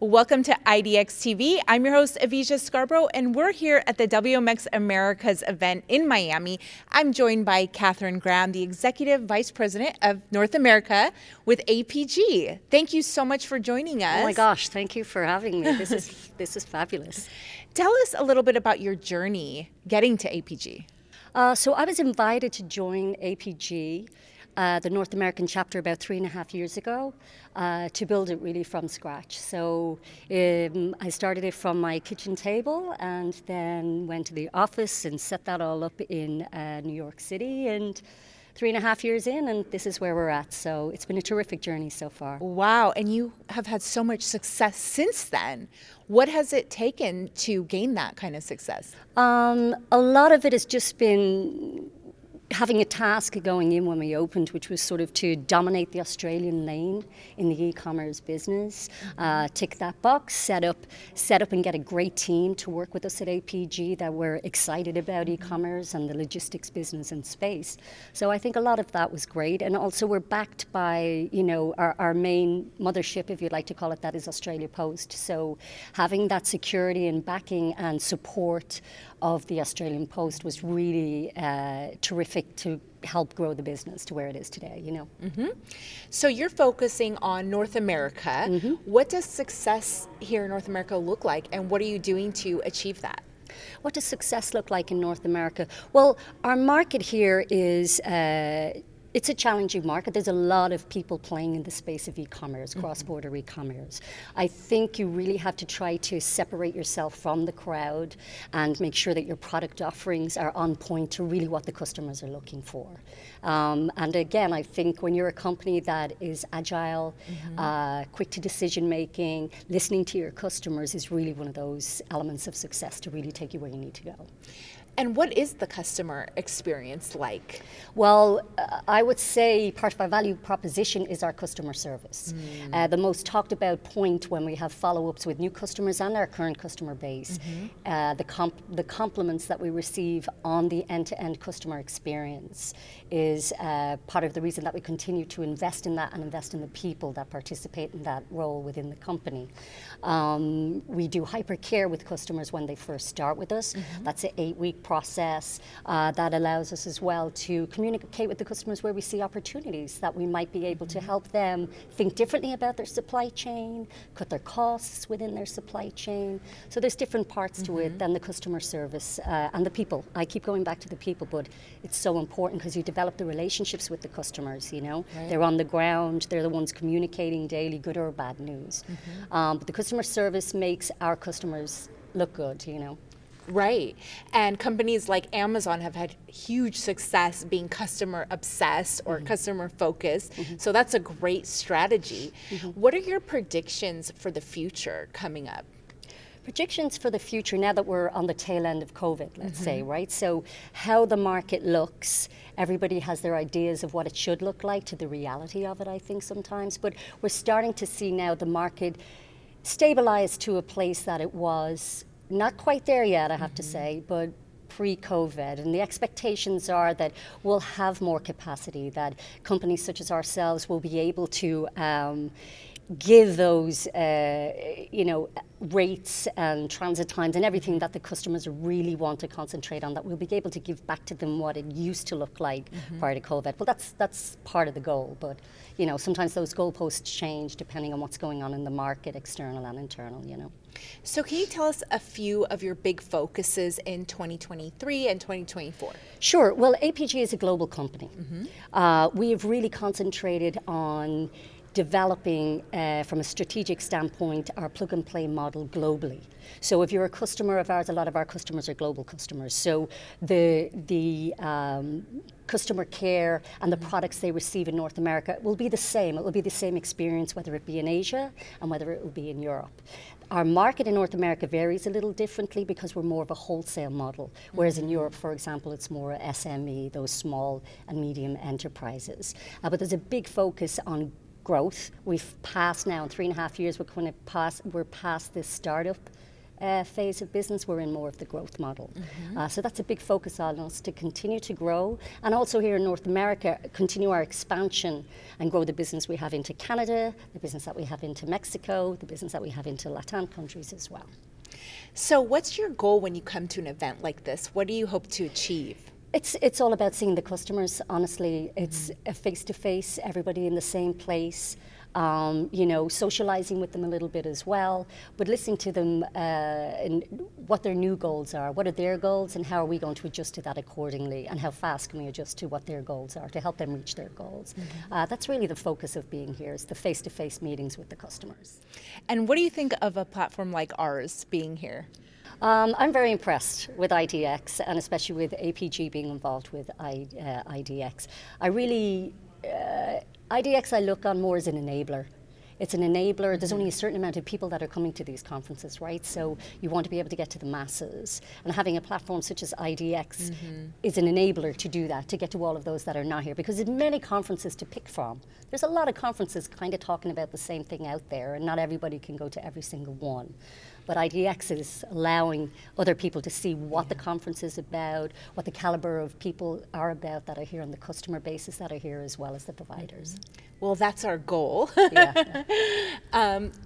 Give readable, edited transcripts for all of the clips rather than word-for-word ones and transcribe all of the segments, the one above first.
Welcome to IDX TV. I'm your host, Avisha Scarborough, and we're here at the WMX Americas event in Miami. I'm joined by Catherine Graham, the Executive Vice President of North America with APG. Thank you so much for joining us. Oh my gosh, thank you for having me. This is fabulous. Tell us a little bit about your journey getting to APG. So I was invited to join APG, the North American chapter, about 3.5 years ago, to build it really from scratch. So I started it from my kitchen table and then went to the office and set that all up in New York City. And 3.5 years in, and this is where we're at. So it's been a terrific journey so far. Wow, and you have had so much success since then. What has it taken to gain that kind of success? A lot of it has just been having a task going in when we opened, which was sort of to dominate the Australian lane in the e-commerce business, tick that box, set up and get a great team to work with us at APG that were excited about e-commerce and the logistics business and space. So I think a lot of that was great. And also we're backed by, our main mothership, if you'd like to call it that, is Australia Post. So having that security and backing and support of the Australian Post was really terrific to help grow the business to where it is today, So you're focusing on North America. What does success here in North America look like, and what are you doing to achieve that? What does success look like in North America? Well, our market here is it's a challenging market. There's a lot of people playing in the space of e-commerce, cross-border e-commerce. I think you really have to try to separate yourself from the crowd and make sure that your product offerings are on point to really what the customers are looking for. And again, I think when you're a company that is agile, quick to decision making, listening to your customers is really one of those elements of success to really take you where you need to go. And what is the customer experience like? Well, I would say part of our value proposition is our customer service. The most talked about point when we have follow-ups with new customers and our current customer base, the compliments that we receive on the end-to-end customer experience is part of the reason that we continue to invest in that and invest in the people that participate in that role within the company. We do hypercare with customers when they first start with us. That's an 8-week process that allows us as well to communicate with the customers where we see opportunities that we might be able to help them think differently about their supply chain, cut their costs within their supply chain. So there's different parts to it than the customer service and the people. I keep going back to the people, but it's so important because you develop the relationships with the customers, Right. They're on the ground, they're the ones communicating daily, good or bad news. But the customer service makes our customers look good, Right. And companies like Amazon have had huge success being customer obsessed or customer focused. So that's a great strategy. What are your predictions for the future coming up? Predictions for the future now that we're on the tail end of COVID, let's say, right? So how the market looks, everybody has their ideas of what it should look like to the reality of it, I think sometimes. But we're starting to see now the market stabilize to a place that it was. Not quite there yet, I have to say, but pre-COVID, and the expectations are that we'll have more capacity, that companies such as ourselves will be able to give those, rates and transit times and everything that the customers really want to concentrate on, that we'll be able to give back to them what it used to look like prior to COVID. Well, that's part of the goal, but sometimes those goalposts change depending on what's going on in the market, external and internal, So can you tell us a few of your big focuses in 2023 and 2024? Sure. Well, APG is a global company. We have really concentrated on developing, from a strategic standpoint, our plug-and-play model globally. So if you're a customer of ours, a lot of our customers are global customers. So the customer care and the products they receive in North America will be the same. It will be the same experience, whether it be in Asia and whether it will be in Europe. Our market in North America varies a little differently because we're more of a wholesale model, whereas in Europe, for example, it's more SME, those small and medium enterprises. But there's a big focus on growth. We've passed now in 3.5 years, we're past this startup phase of business. We're in more of the growth model. So that's a big focus on us to continue to grow, and also here in North America, continue our expansion and grow the business we have into Canada, the business that we have into Mexico, the business that we have into Latin countries as well. So what's your goal when you come to an event like this? What do you hope to achieve? It's all about seeing the customers, honestly. It's a face-to-face, everybody in the same place, you know, socializing with them a little bit as well, but listening to them in what their new goals are, what are their goals, and how are we going to adjust to that accordingly, and how fast can we adjust to what their goals are to help them reach their goals. That's really the focus of being here, is the face-to-face meetings with the customers. And what do you think of a platform like ours being here? I'm very impressed with IDX, and especially with APG being involved with IDX. IDX I look on more as an enabler. It's an enabler. There's only a certain amount of people that are coming to these conferences, right? So you want to be able to get to the masses. And having a platform such as IDX is an enabler to do that, to get to all of those that are not here. Because there's many conferences to pick from. There's a lot of conferences kind of talking about the same thing out there, and not everybody can go to every single one. But IDX is allowing other people to see what the conference is about, what the caliber of people are about that are here, and the customer bases that are here, as well as the providers. Well, that's our goal. Yeah.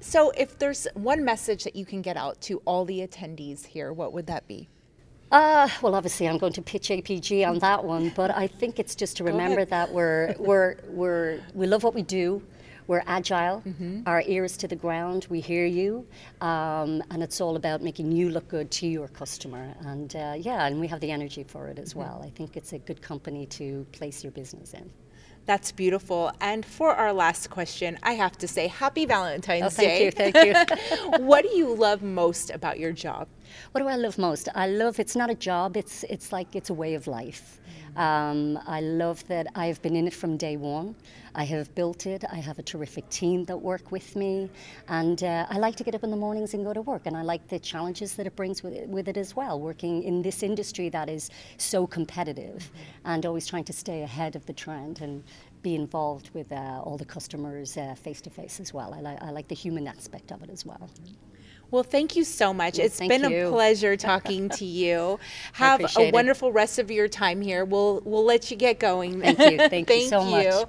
So if there's one message that you can get out to all the attendees here, what would that be? Well, obviously, I'm going to pitch APG on that one, but I think it's just to remember that we love what we do. We're agile, our ears to the ground, we hear you, and it's all about making you look good to your customer. And yeah, and we have the energy for it as well. I think it's a good company to place your business in. That's beautiful. And for our last question, I have to say Happy Valentine's Day. Thank you, thank you. What do you love most about your job? What do I love most? I love, it's not a job, it's like it's a way of life. I love that I've been in it from day one. I have built it. I have a terrific team that work with me, and I like to get up in the mornings and go to work, and I like the challenges that it brings with it as well, working in this industry that is so competitive and always trying to stay ahead of the trend and be involved with all the customers face-to-face as well. I like the human aspect of it as well. Well, thank you so much. It's Thank been you. a pleasure talking to you. Have a wonderful rest of your time here. We'll let you get going. Thank you. Thank you so much.